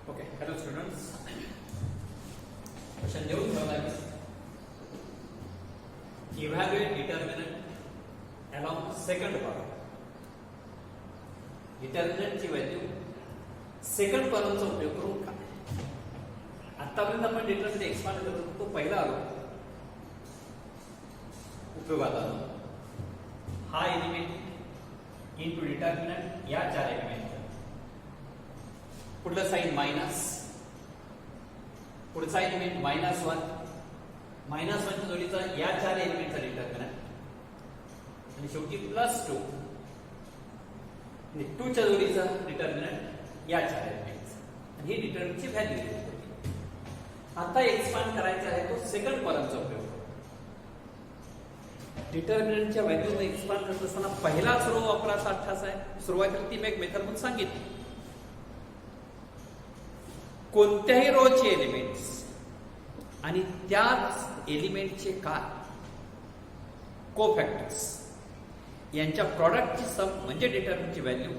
Okay, hello students. Question लिहून ठेवला आहे. Evaluate determinant along second column. Determinant ची व्हॅल्यू सेकंड कॉलमचा उपयोग करून काय? आतापर्यंत आपण डिटरमिनंट एक्सपांड करत होतो, तो पहिला आलो उपयोगात आलो. हा एलिमेंट इनटू डिटरमिनंट या चार एलिमेंट, पुढलं साइन मायनस, पुढचा एलिमेंट -1, -1च्या जोडीचा या चार एलिमेंटचा डिटरमिनंट, आणि शेवटी +2 आणि 2 च्या जोडीचा डिटरमिनंट या चार एलिमेंट्स, आणि ही डिटरमिनंटची व्हॅल्यू दिली होती. आता एक्सपांड करायचा आहे तो सेकंड कॉलमचा उपयोग. डिटरमिनंटच्या व्हॅल्यूला एक्सपांड करत असताना पहिलाच रो वापरायचा 28 आहे. सुरुवातीला ती एक मेथड म्हणून सांगितली. कोणत्याही रोचे एलिमेंट्स आणि त्याच एलिमेंटचे काय कोफॅक्टर्स यांच्या प्रॉडक्टची सम म्हणजे डिटरमिनंटची व्हॅल्यू,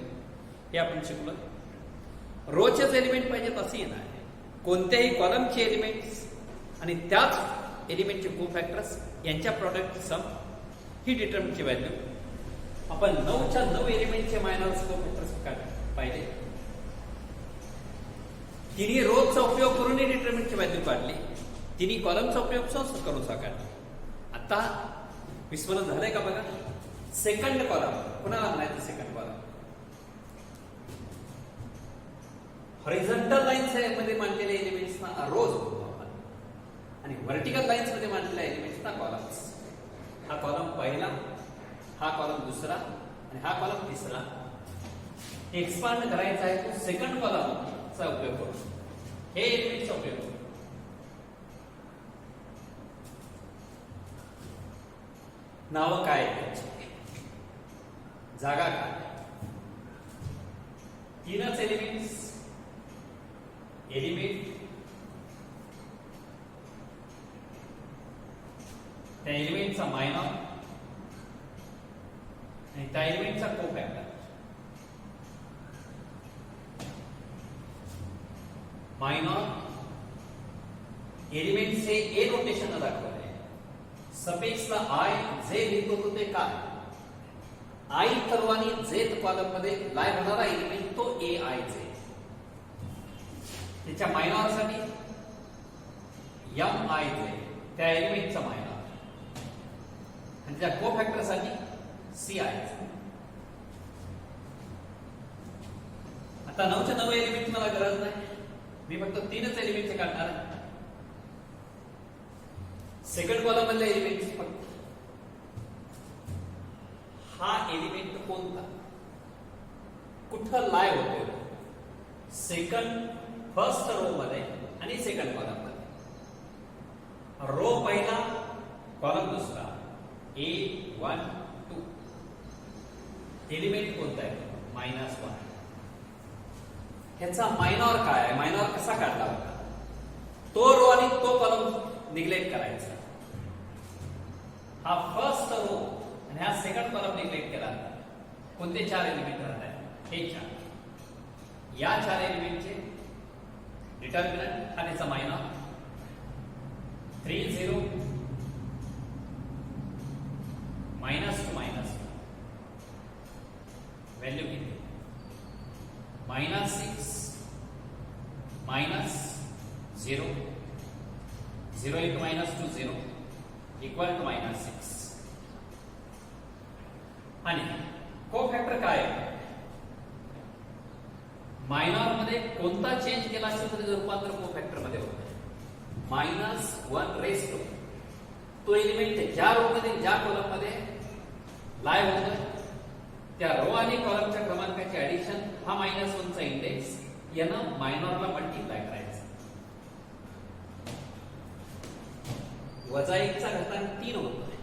हे आपण शिकलो. रोचेच एलिमेंट पाहिजेत असेही नाही, कोणत्याही कॉलमचे एलिमेंट्स आणि त्याच एलिमेंटचे कोफॅक्टर्स यांच्या प्रॉडक्टची सम ही डिटरमिनंटची व्हॅल्यू. आपण 9च्या 9 एलिमेंटचे मायनॉर्स कोफॅक्टर्स पाहिले. तिन्ही रोजचा उपयोग करून डिटरमिनंटची व्हॅल्यू काढली, तिन्ही कॉलमचा उपयोग करून काढली. आता विस्मरण झालंय का बघा. सेकंड कॉलम कुणाला म्हणायचं? सेकंड कॉलम हॉरिझॉन्टल लाईन्स मध्ये मांडलेले एलिमेंट्सना रोज आपण, आणि व्हर्टिकल लाईन्स मध्ये मांडलेल्या एलिमेंट्सना कॉलम्स. हा कॉलम पहिला, हा कॉलम दुसरा, आणि हा कॉलम तिसरा. एक्सपांड करायचा आहे तो सेकंड कॉलम चा उपयोग करून, हे एलिमेंटचा उपयोग करून. नाव काय त्याची, जागा काय, तीनच एलिमेंट, त्या एलिमेंटचा मायनॉर आणि त्या एलिमेंटचा कोफॅक्टर. मायनॉर एलिमेंट से ए रोटेशन दाखवले. सफिक्सला आय जे लिहित होतो ते काय? आय सर्वांनी जेथ कॉलम मध्ये लाय होणारा एलिमेंट तो ए आय जे. त्याच्या मायनॉर साठी एम आय जे त्या एलिमेंटचा मायनॉर, आणि त्या कोफॅक्टर साठी सी आय जे. आता 9च्या 9 एलिमेंट मला गरज नाही, मी फक्त तीनच एलिमेंटचे काढणार. सेकंड कॉलम मधले एलिमेंट फक्त. हा एलिमेंट कोणता, कुठं लाय होतो? फर्स्ट रो मध्ये आणि सेकंड कॉलम मध्ये. रो पहिला, कॉलम दुसरा, A1 2. एलिमेंट कोणता आहे? -1. ह्याचा मायनॉर काय आहे? मायनॉर कसा काढला होता? तो रो आणि तो कॉलम निग्लेक्ट करायचा. हा फर्स्ट रो आणि हा सेकंड कॉलम निग्लेक्ट केला. कोणते चार एलिमेंट राहत आहेत? हे चार. या चार एलिमेंटचे डिटरमिनंट आणि त्याचा मायनॉर 3 0 -2 व्हॅल्यू किती? -6 -0 0 into -2 0 equal to -6. आणि कोफॅक्टर काय आहे? मायनॉर मध्ये कोणता चेंज केला असेल तरी रूपांतर कोफॅक्टर मध्ये होतं. -1 रेस टू तो एलिमेंट ज्या रो मध्ये ज्या कॉलम मध्ये लाय होतोय त्या रो आणि कॉलमच्या क्रमांकाचे ऍडिशन, हा -1 चा इंडेक्स यानं मायनॉरला मल्टिप्लाय करायचा. -1 चा घातांक 3 होतोय.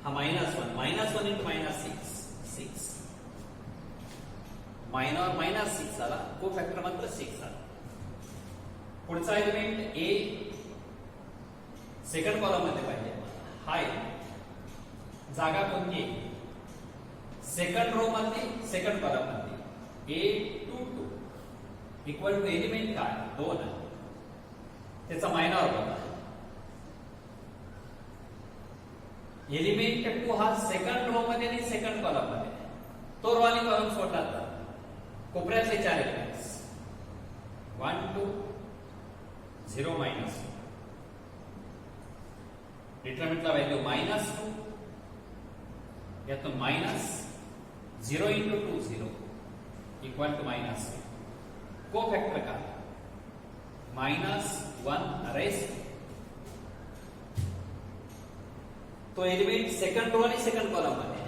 हा -1 into -6 6. मायनॉर -6 झाला, कोफॅक्टर मात्र 6 झाला. पुढचा एलिमेंट ए सेकंड कॉलम मध्ये पाहिजे. हा एलिमेंट जागा कोणती? सेकंड रो मध्ये, सेकंड कॉलम मध्ये. A2 2 इक्वल टू एलिमेंट काय 2 आहे, त्याचा मायनॉर बघा. एलिमेंट 2 हा सेकंड रो मध्ये आणि सेकंड कॉलम मध्ये, तो रो आणि कॉलम सोडला तर कोपऱ्यातले 4 एलिमेंट्स 1 2 0 मायनस. डिटरमिनंटला व्हॅल्यू -2, यातून minus 0 into 2 0 equal to minus. Cofactor का -1 रेस्ट, तो एलिमेंट सेकंड रो आणि सेकंड कॉलम मध्ये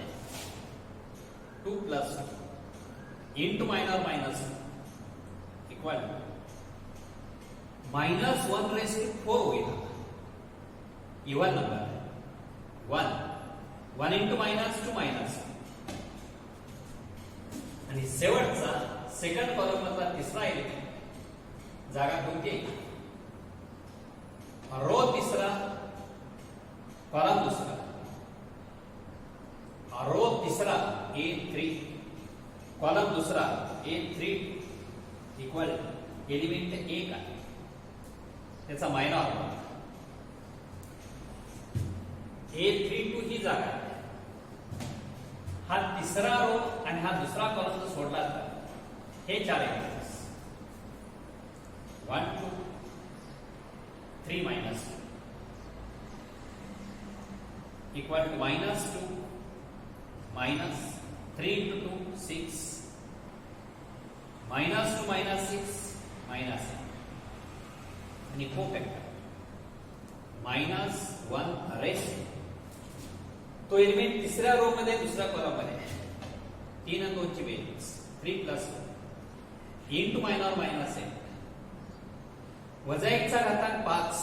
2 plus 2 into minor -2 equal -1 raised to 4 होईल. Even number 1 into -2 minus. आणि शेवटचा सेकंड कॉलम मधला तिसरा एलिमेंट जागा कोणती आहे, रो तिसरा कॉलम दुसरा, रो तिसरा A3 कॉलम दुसरा A3 इक्वल एलिमेंट 1 आहे, त्याचा मायनॉर A32 ही जागा आहे. हा तिसरा रो आणि हा दुसरा कॉलम जर सोडला तर हे 4 elements 1 2 3 minus equal to -2 minus 3 into 2 6 -2 -6 minus. आणि को फॅक्टर -1 रेस्ट, तो एलिमेंट तिसऱ्या रो मध्ये दुसऱ्या कॉलम मध्ये 3 आणि 2 ची बेरीज 3 प्लस 2 इंटू मायनॉर -1 वजा 1 चा घातांक 5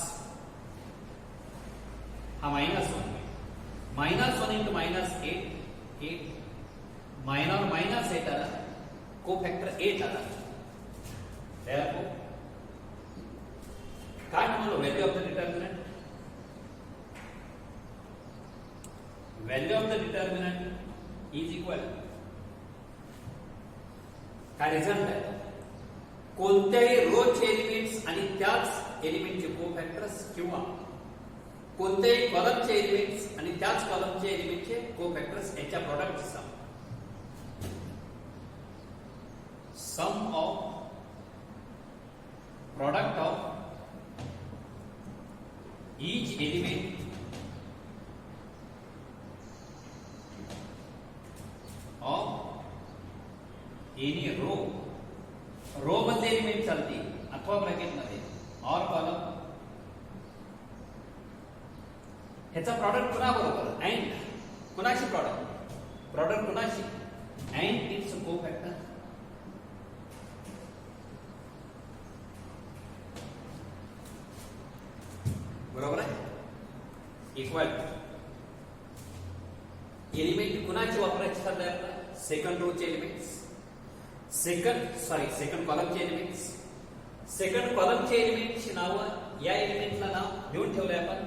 हा -1 इंटू -8 मायनॉर -8 आला, को फॅक्टर 8 आला. काय म्हणलो value of the determinant, value of the determinant is equal काय रिझल्ट आहे, कोणत्याही रोचे एलिमेंट्स आणि त्याच एलिमेंटचे को फॅक्टर्स किंवा कोणत्याही कॉलमचे एलिमेंट्स आणि त्याच कॉलमचे एलिमेंटचे को फॅक्टर्स यांच्या प्रॉडक्टचे sum of product of each element of any row मध्ये एलिमेंट चालते अथवा ब्रॅकेट मध्ये और कॉलम, ह्याचा प्रॉडक्ट कुणा बरोबर अँड कुणाशी प्रॉडक्ट कुणाशी अँड इट्स को फॅक्टर. बरोबर आहे. इक्वल एलिमेंट कुणाचे वापरायचे ठरले आपल्याला, सेकंड रोचे एलिमेंट्स, सेकंड कॉलमचे एलिमेंट्स. सेकंड कॉलमचे एलिमेंटची नावं या एलिमेंटला नाव देऊन ठेवलंय आपण.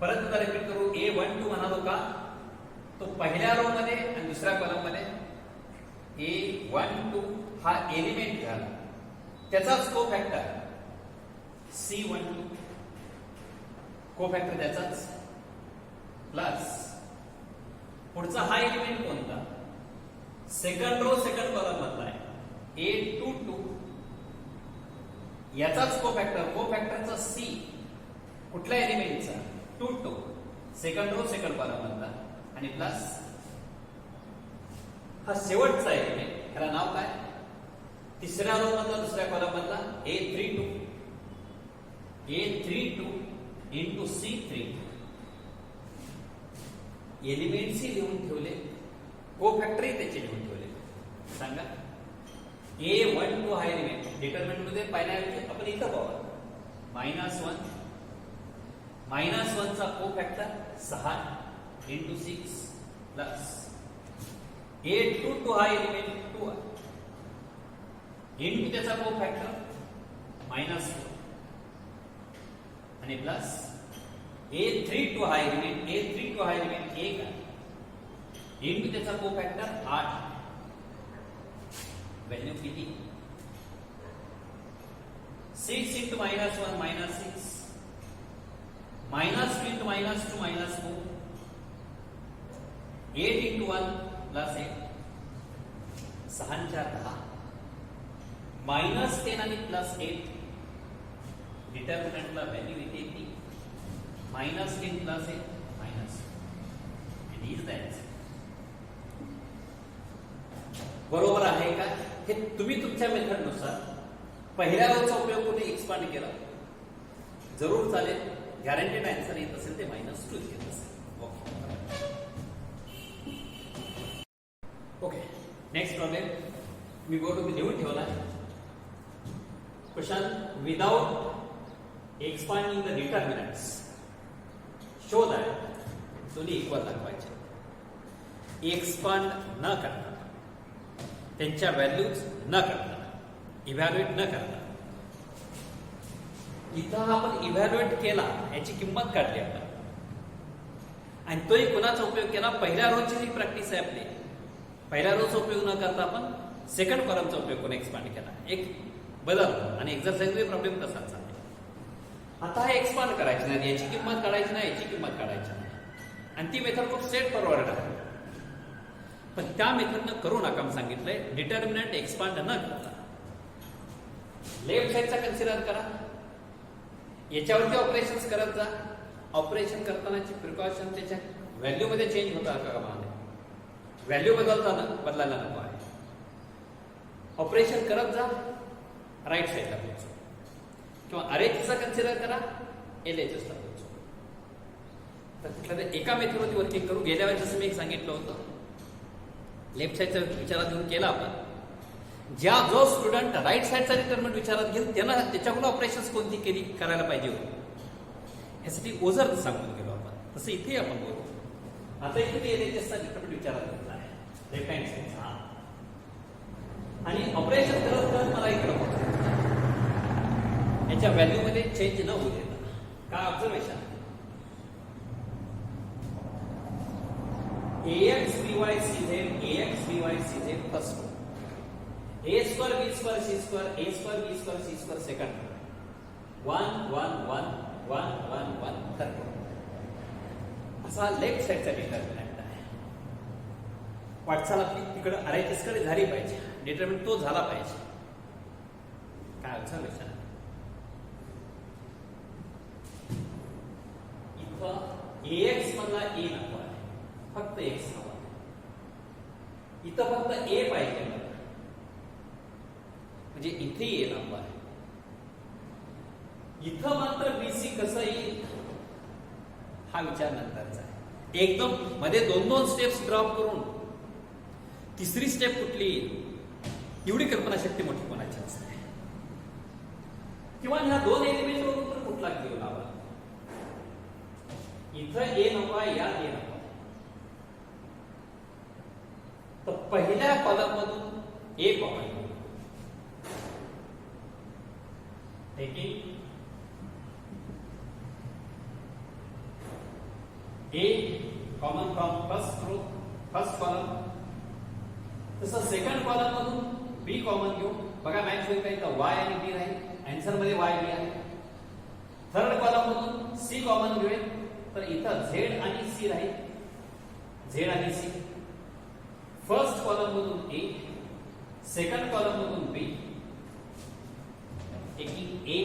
परत एकदा रिपीट करू, A12 म्हणालो का, तो पहिल्या रो मध्ये आणि दुसऱ्या कॉलम मध्ये A12 हा एलिमेंट झाला, त्याचाच को फॅक्टर C12 को फॅक्टर त्याचाच प्लस पुढचा हा एलिमेंट कोणता, सेकंड रो सेकंड कॉलम मधला आहे A22 याचाच को फॅक्टरचा C कुठल्या एलिमेंटचा 22 सेकंड रो सेकंड कॉलम मधला आणि प्लस हा शेवटचा एलिमेंट, ह्याला नाव काय, तिसऱ्या रो मधला दुसऱ्या कॉलम मधला A32 इंटू C3 एलिमेंट्स लिहून ठेवले, को फॅक्टरही त्याचे लिहून ठेवले. सांगा A12 हा एलिमेंट डिटरमिनंट मध्ये पाहिल्याऐवजी आपण इथं पाहू -1 चा को फॅक्टर 6 इंटू 6 प्लस A22 हा एलिमेंट 2 इंटू त्याचा को फॅक्टर -4 आणि प्लस A32 हा एलिमेंट 1 आहे इंटू त्याचा को फॅक्टर 8. व्हॅल्यू किती 6 into -1 -6, -2 into -2 -4, 8 into 1 plus 8, 6 and 4 10, -10 आणि +8, डिटर्मिनंटला व्हॅल्यू येते ती -10 plus 8 minus, and is the answer. बरोबर आहे का? हे तुम्ही तुमच्या मेथडनुसार पहिल्या रोचा उपयोग कुठे एक्सपांड केला जरूर चालेल. गॅरंटेड आन्सर येत असेल ते -2 येत असेल. ओके, नेक्स्ट प्रॉब्लेम मी बोर्ड तुम्ही लिहून ठेवला. Question without expanding the determinants show that दोन्ही इक्वल दाखवायचे. एक्सपांड न करता, त्यांच्या व्हॅल्यूज न करता, इव्हॅल्युएट न करता. इथं आपण इव्हॅल्युएट केला, याची किंमत काढली आपण, आणि तोही कुणाचा उपयोग केला? पहिल्या रोजची जी प्रॅक्टिस आहे आपली, पहिल्या रोजचा उपयोग न करता आपण सेकंड कॉलमचा उपयोग करून एक्सपांड केला. एक बदल आणि एक्झरसाइज प्रॉब्लेम तसाच आहे. आता हे एक्सपांड करायचे नाही, याची किंमत काढायची नाही, याची किंमत काढायची नाही, आणि ती मेथड खूप स्ट्रेट फॉरवर्ड आहे. पण त्या मेथडनं करू नका म्हणून सांगितलंय. डिटर्मिनंट एक्सपांड न करता लेफ्ट साईडचा कन्सिडर करा, याच्यावरती ऑपरेशन्स करत जा. ऑपरेशन करतानाची प्रिकॉशन त्याच्या व्हॅल्यू मध्ये चेंज होता का मध्ये? व्हॅल्यू बदलायला नको आहे. ऑपरेशन करत जा, राईट साईडला पोहोचू, किंवा अरेंजचा कन्सिडर करा, एलएचएसला पोहोचू. तर कुठल्या एका मेथडवरती वर्किंग करू. गेल्या वेळेस जसं मी एक सांगितलं होतं, लेफ्ट साईडचा विचारात घेऊन केला आपण. जो स्टुडंट राईट साईडचा डिटर्मिनंट विचारात घेईल त्यांना त्याच्याकडून ऑपरेशन्स कोणती केली करायला पाहिजे होती, यासाठी ओझर सांगून गेलो आपण. तसं इथे आपण बोलू. आता इथे एलएचएसचा डिटर्मिनंट विचारात घेतला आहे, लेफ्ट हँड साईडचा, आणि ऑपरेशन करत करत मला इकडे याच्या व्हॅल्यू मध्ये चेंज न होऊ देता. काय observation? ax by cz, ax by cz first row, a square b square c square, a square b square c square second row, 1 1 1 1 1 1 third row. असा लेफ्ट साईडचा डिटर्मिनंट आहे. वाटचाल आपली तिकडे आरएचएस कडे झाली पाहिजे, डिटर्मिनंट तो झाला पाहिजे. काय ऑब्झर्वेशन? इथं ax मधला a नको आहे, फक्त x हवा. इथं फक्त a पाहिजे मला, म्हणजे इथे a नको आहे. इथं मात्र बीसी कसं येईल हा विचार नंतरचा आहे. एकदम मध्ये दोन दोन स्टेप्स ड्रॉप करून तिसरी स्टेप कुठली येईल एवढी कल्पनाशक्ती मोठी कोणाची असते. किंवा ह्या दोन एलिमेंट वरून तर कुठला घेऊन लावा. इथं ए नको आहे, या ए नको. तर पहिल्या कॉलम मधून A common A common from first column. तसं सेकंड कॉलम मधून बी कॉमन घेऊ. बघा मॅच होईल काही तर वाय आणि बी राहील, आन्सर मध्ये वाय बी आहे. थर्ड कॉलम मधून सी कॉमन घेऊया, तर इथं झेड आणि सी राहील, झेड आणि सी. फर्स्ट कॉलम मधून ए, सेकंड कॉलम मधून B, taking A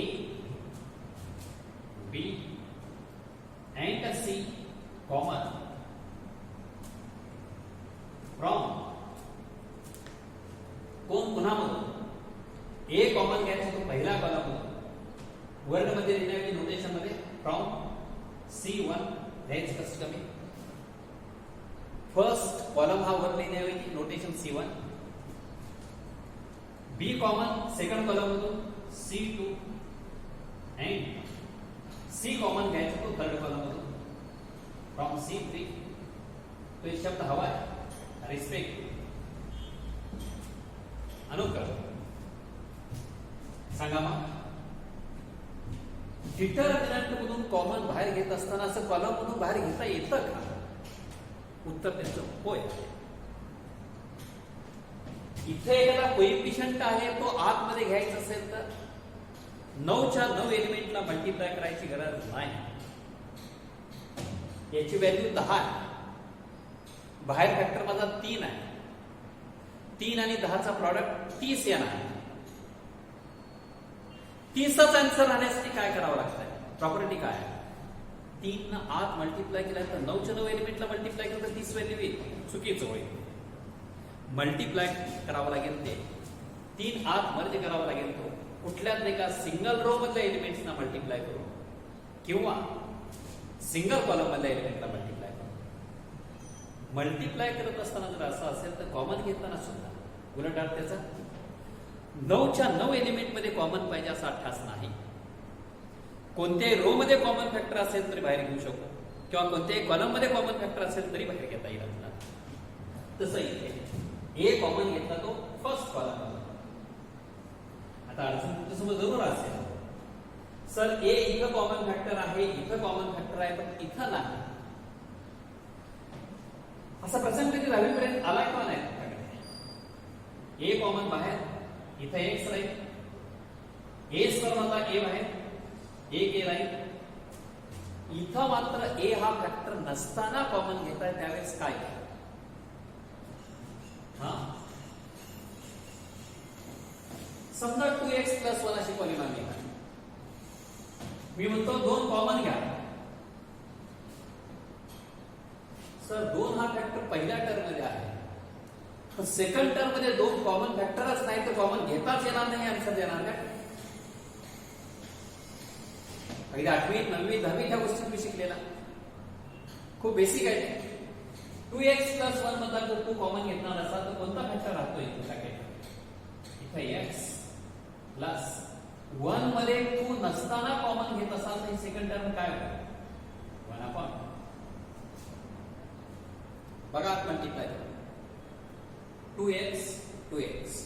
B and C common from कोण पुन्हामधून ए कॉमन घ्यायचं तो पहिला कॉलम मधून, वर्ड मध्ये लिहिण्याची नोटेशन मध्ये फ्रॉम C1 घ्यायचं कसं कमी. फर्स्ट कॉलम हा वर लिहिण्याऐवजी नोटेशन C1, बी कॉमन सेकंड कॉलम मधून C2 अँड सी कॉमन घ्यायचा तो थर्ड कॉलम मधून फ्रॉम C3. तो एक शब्द हवा आहे, रिस्पेक्ट, अनुकरण. सांगा मग डिटर्मिनंट मधून कॉमन बाहेर घेत असताना असं कॉलम मधून बाहेर घेता येतं का? उत्तर त्याचं होय. इथे एखादा कोइफिशियंट आहे तो आतमध्ये घ्यायचा असेल तर 9च्या 9 एलिमेंटला मल्टिप्लाय करायची गरज नाही. याची व्हॅल्यू 10 आहे. बाहेर फॅक्टर माझा 3 आहे. 3 आणि 10चा प्रॉडक्ट 30 येणार. 30च आन्सर राहण्यासाठी काय करावं लागतंय? प्रॉपर्टी काय आहे? 3 आत मल्टिप्लाय केला तर 9च्या 9 एलिमेंटला मल्टिप्लाय केलं तर 30 व्हॅल्यू येईल. चुकीचं होईल. मल्टिप्लाय करावं लागेल ते 3 आत मर्ज करावा लागेल तो कुठल्याच एका सिंगल रो मधल्या एलिमेंट्सना मल्टिप्लाय करू किंवा सिंगल कॉलम मधल्या एलिमेंटला मल्टिप्लाय करू. मल्टिप्लाय करत असताना जर असं असेल तर कॉमन घेताना सुद्धा उलट अर्थ त्याचा 9च्या 9 एलिमेंट मध्ये कॉमन पाहिजे असा अट्ठास नाही. कोणत्याही रो मध्ये कॉमन फॅक्टर असेल तरी बाहेर घेऊ शकतो किंवा कोणत्याही कॉलम मध्ये कॉमन फॅक्टर असेल तरी बाहेर घेता येईल आपल्याला. तसं इथे ए कॉमन घेतला तो फर्स्ट कॉलम. आता अडचण तुमच्यासमोर जरूर असेल, सर ए इथं कॉमन फॅक्टर आहे, इथं कॉमन फॅक्टर आहे, पण इथं नाही. असा प्रसंग कधी 10वीपर्यंत आला किंवा नाही? ए कॉमन बाहेर, इथं एक्स राहील, ए स्क्वेअर मधला ए बाहेर, एक ए राहील. इथं मात्र ए हा फॅक्टर नसताना कॉमन घेताय त्यावेळेस काय? हा समजा 2x + 1 अशी पॉलिनॉमियल आहे. मी म्हणतो 2 कॉमन घ्या. सर 2 हा फॅक्टर पहिल्या टर्म मध्ये आहे, पण सेकंड टर्म मध्ये 2 कॉमन फॅक्टरच नाही तर कॉमन घेताच येणार नाही. आन्सर देणार का? पहिल्या 8वी 9वी 10वी ह्या गोष्टी तुम्ही शिकलेला, खूप बेसिक आहे. 2x + 1 मधला जर तू कॉमन घेतणार असाल तर कोणता फॅक्टर राहतो इथे? x + 1 मध्ये तू नसताना कॉमन घेत असाल तर सेकंड टर्म काय होईल? 1/. बघा मल्टिप्लाय 2x 2x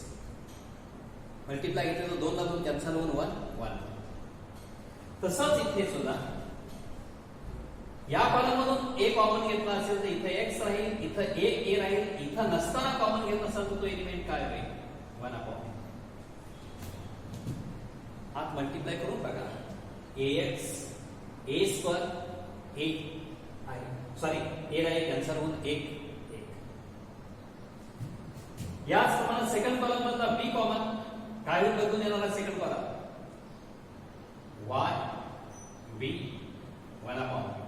मल्टिप्लाय घेतलं तर 2 ला 2 कॅन्सल होऊन 1. तसंच इथे सुद्धा या कॉलम मधून ए कॉमन घेतला असेल तर इथे एक्स राहील, इथं एक ए राहील. इथं नसताना कॉमन घेत असेल तर तो एलिमेंट काय होईल? 1/. आत मल्टिप्लाय करून बघा. ax a² ए आहे, सॉरी ए राहील कॅन्सल होऊन 1. याच प्रमाणे सेकंड कॉलम मधला बी कॉमन काय होईल? बघून येणार सेकंड कॉलम y b 1/.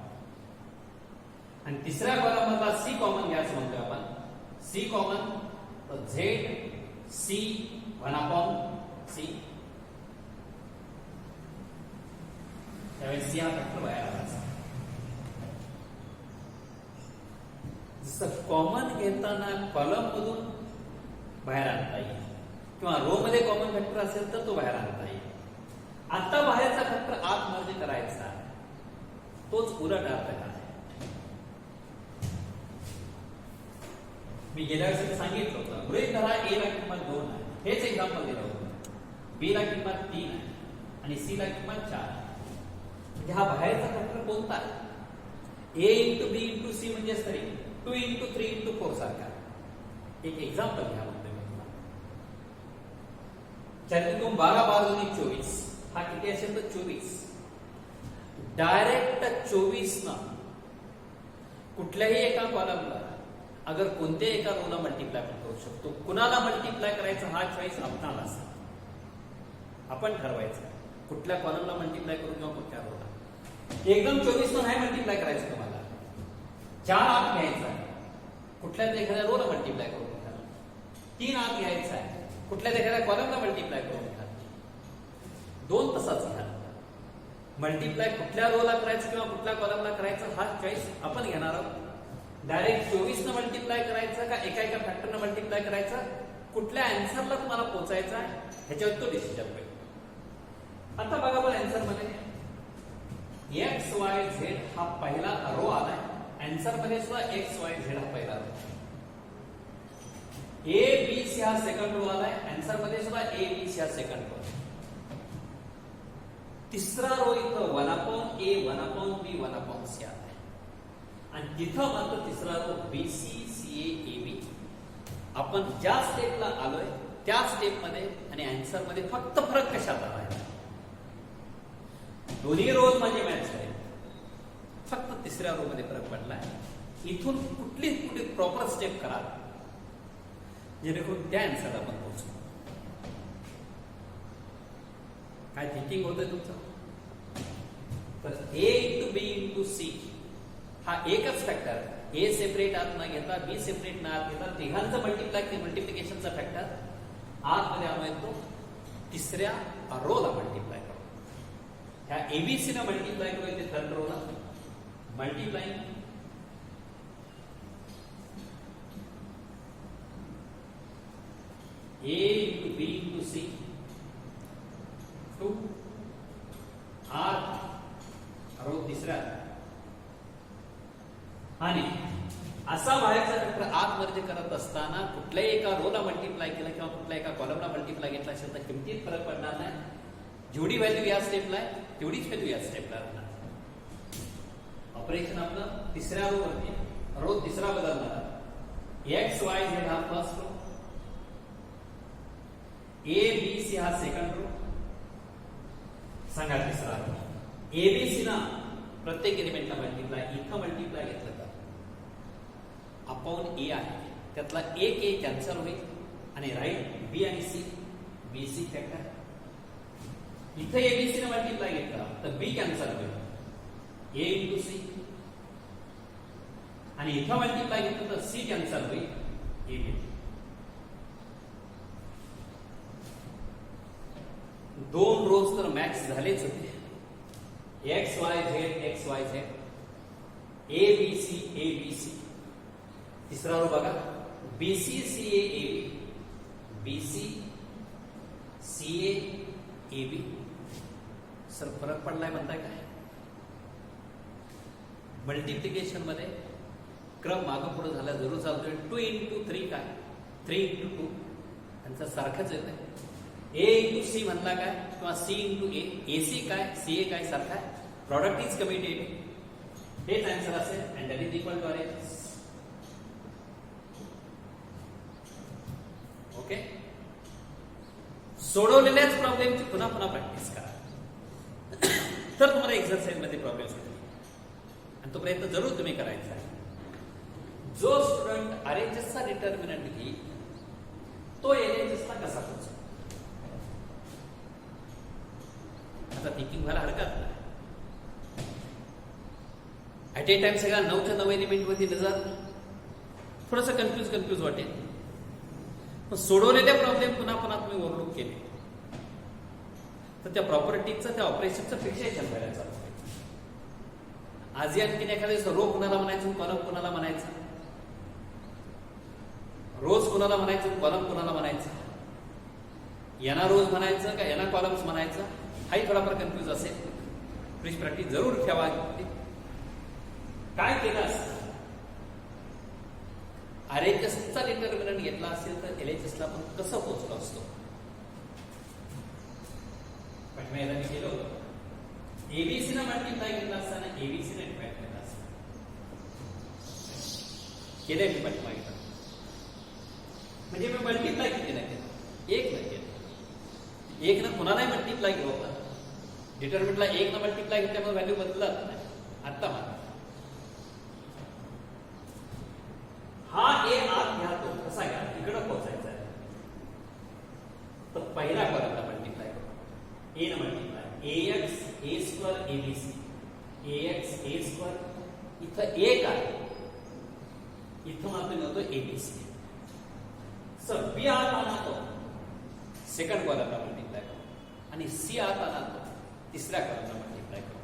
आणि तिसऱ्या कॉलम मधला सी कॉमन घ्यायचं म्हणतोय आपण. सी कॉमन तर झेड सी 1/c. त्यावेळेस सी हा फॅक्टर बाहेर आला. जसं कॉमन घेताना कॉलम मधून बाहेर आणता येईल किंवा रो मध्ये कॉमन फॅक्टर असेल तर तो बाहेर आणता येईल. आता बाहेरचा फॅक्टर आत मर्ज करायचा, तोच उलट अर्थ काय? मी गेल्या वेळेस सांगितलं होतं, गृहीत धरा ए ला किंमत 2 आहे. हेच एक्झाम्पल दिलं होतं. बी ला किंमत 3 आहे आणि सी ला किंमत 4. म्हणजे हा बाहेरचा फॅक्टर कोणता आहे? ए × बी × सी म्हणजेच तरी 2 × 3 × 4 सारखा. एक एक्झाम्पल घ्या म्हणतोय मी तुम्हाला. 4 × 12 12 × 24 हा किती असेल तर 24. डायरेक्ट 24 न कुठल्याही एका कॉलमला अगर कोणत्याही एका रोला मल्टिप्लाय आपण करू शकतो. कुणाला मल्टिप्लाय करायचं हा चॉईस आपणाला असतो. आपण ठरवायचं कुठल्या कॉलमला मल्टिप्लाय करू किंवा कुठल्या रोला. एकदम 24 न नाही मल्टिप्लाय करायचं तुम्हाला. 4 आत घ्यायचा आहे, कुठल्याच एखाद्या रोला मल्टिप्लाय करू नका. 3 आत घ्यायचा आहे, कुठल्याच एखाद्या कॉलमला मल्टिप्लाय करू नका. 2 तसाच घ्या. मल्टिप्लाय कुठल्या रोला करायचं किंवा कुठल्या कॉलमला करायचं हा चॉईस आपण घेणार आहोत. डायरेक्ट 24 न मल्टिप्लाय करायचं का एका एका फॅक्टरनं मल्टिप्लाय करायचं, कुठल्या आन्सरला तुम्हाला पोहोचायचा आहे ह्याच्यावर तो डिसिजन होईल. आता बघा बरं आन्सर मध्ये एक्स वाय झेड हा पहिला रो आलाय. आन्सर मध्ये सुद्धा एक्स वाय झेड हा पहिला रो. ए बी सी हा सेकंड रो आलाय. आन्सर मध्ये सुद्धा ए बी सी हा सेकंड रो. तिसरा रो इथं 1/a 1/b 1/c आलाय आणि तिथं मात्र तिसरा रो BC CA AB. आपण ज्या स्टेपला आलोय त्या स्टेप मध्ये आणि आन्सर मध्ये फक्त फरक कशात आलाय? दोन्ही रोज माझे मॅच आहे. फक्त तिसऱ्या रो मध्ये फरक पडलाय. इथून कुठली प्रॉपर स्टेप करा जेणेकरून त्या आन्सरला आपण पोहोचू. काय थिंकिंग होतंय तुमचं? तर ए इंटू बी इंटू सी हा एकच फॅक्टर. ए सेपरेट आत न घेता बी सेपरेट न आत घेता तिघांचं मल्टिप्लिकेशनचा फॅक्टर आतमध्ये आणून येतो. तिसऱ्या रोला मल्टिप्लाय करू. ह्या एबीसी ला मल्टिप्लाय करू येते थर्ड रोला multiplying A into B into C to R row तिसऱ्या. आणि असा बाहेरचा फॅक्टर आतमध्ये करत असताना कुठल्याही एका रोला मल्टिप्लाय केला किंवा कुठल्या एका कॉलमला मल्टिप्लाय घेतला असेल तर किमतीत फरक पडणार नाही. जेवढी व्हॅल्यू या स्टेपला आहे तेवढीच व्हॅल्यू या स्टेपला राहणार. ऑपरेशन आपलं तिसऱ्या रो वरती रो तिसरा बदलणार. एक्स वाय झेड हा first row, A B C हा सेकंड रो. सांगा तिसरा रो. एबीसी ना प्रत्येक एलिमेंटला मल्टिप्लाय इथं मल्टिप्लाय घेतलं तर अपॉन ए आहे त्यातला एक ए कॅन्सल होईल आणि राईट बी आणि सी बी सी फॅक्टर. इथं एबीसी ने मल्टिप्लाय घेतला तर बी कॅन्सल होईल ए इंटू सी आणि इथं मल्टिप्लाय घेतलं तर सी कॅन्सल होईल ए बी. दोन रोज तर मॅच झालेच होते. X Y Z A B C. तिसरा रो बघा B C C A B C C A B. Sir फरक पडलाय म्हणताय काय? मल्टिप्लिकेशन मध्ये क्रम मागं पुढे झाला जरूर चालतोय. 2 इंटू 3 काय 3 इंटू 2 त्यांचा सारखंच येत आहे. ए इंटू सी म्हणला काय किंवा सी इंटू ए सी काय सी ए काय सारखा आहे. प्रॉडक्ट इज कम्युटेड हेच आन्सर असेल and that is equal to R H. Okay. सोडवलेल्याच प्रॉब्लेमची पुन्हा पुन्हा प्रॅक्टिस करा तर तुम्हाला एक्झरसाइज मध्ये प्रॉब्लेम सुटेल आणि तो प्रयत्न जरूर तुम्ही करायचा आहे. जो स्टुडंट आरएचएसचा डिटर्मिनंट घेईल तो एलएचएसला कसा पोहोचेल आता थिंकिंग व्हायला हरकत नाही. ऍट ए टाइम सगळ्या 9च्या 9 एलिमेंट मध्ये नजर थोडस कन्फ्यूज वाटेल. पण सोडवलेल्या प्रॉब्लेम पुन्हा पुन्हा तुम्ही ओव्हरलुक केले तर त्या प्रॉपर्टीचं त्या ऑपरेशनचं फिक्सेशन व्हायला चालू होईल. आजही आणखीन एखाद्या रो कुणाला म्हणायचं कॉलम कुणाला म्हणायचं, रोज कुणाला म्हणायचं कॉलम कुणाला म्हणायचं, यांना रोज म्हणायचं का यांना कॉलम्स म्हणायचं हाही थोडाफार कन्फ्यूज असेल. प्लीज प्रॅक्टिस जरूर ठेवा. काय केलं असतं आरएचएसचा डिटर्मिनंट घेतला असेल तर एलएचएसला आपण कसं पोहोचलो असतो. पाठवायला मी केलं होतं एबीसी ने मल्टिप्लाय घेतला असताना एबीसी ने डिवाइड केला असता केलंय मी पाठवाय म्हणजे मी मल्टिप्लाय किती नाही केलं एक नाही केलं. एक न कुणालाही मल्टिप्लाय केलं होता डिटर्मिनंटला एक न मल्टिप्लाय घेतल्यामुळे व्हॅल्यू बदलत नाही. आता मला हा ए आत घ्या तो कसा घ्या इकडे पोहोचायचा आहे तर पहिला कॉलमला मल्टिप्लाय करू ए न मल्टिप्लाय एक्स ए स्क्वेअर एबीसी एक्स ए स्क्वेअर इथं एक आहे इथं मात्र नव्हतो एबीसी. सर बी आत आणा तो सेकंड कॉलमला मल्टिप्लाय करू आणि सी आत आणा तो तिसऱ्या कॉलमला मल्टिप्लाय करू.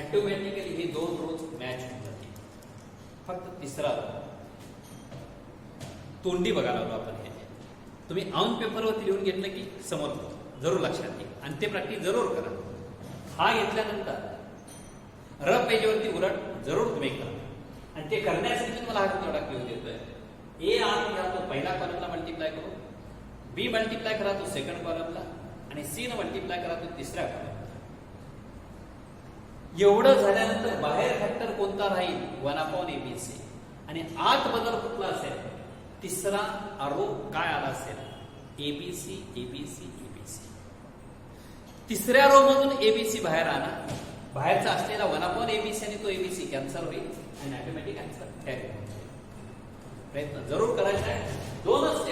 ऑटोमॅटिकली हे दोन रोज मॅच होऊन जातील. फक्त तिसरा तोंडी बघायला लागलो आपण. हे तुम्ही ऑन पेपरवरती लिहून घेतलं की समोर जरूर लक्षात येईल आणि ते प्रॅक्टिस जरूर करा. हा घेतल्यानंतर र पेजवरती उलट जरूर तुम्ही करा आणि ते करण्यासाठी तुम्हाला हा तेवढा क्यू देतोय. ए आत घ्या तो पहिला कॉलमला मल्टिप्लाय करू, बी मल्टिप्लाय करा तो सेकंड कॉलमला आणि सी न मल्टिप्लाय करा तो तिसऱ्या कॉलमला. एवढं झाल्यानंतर बाहेर फॅक्टर कोणता राहील 1/ABC आणि आत बदल कुठला असेल तिसरा आरो काय आला असेल एबीसी एबीसी एबीसी. तिसऱ्या रो मधून एबीसी बाहेर आणा. बाहेरचा असलेला 1 एबीसी आणि तो एबीसी कॅन्सल होईल आणि ऑटोमॅटिक आन्सर कॅरी होईल. प्रयत्न जरूर करायचा आहे. 2च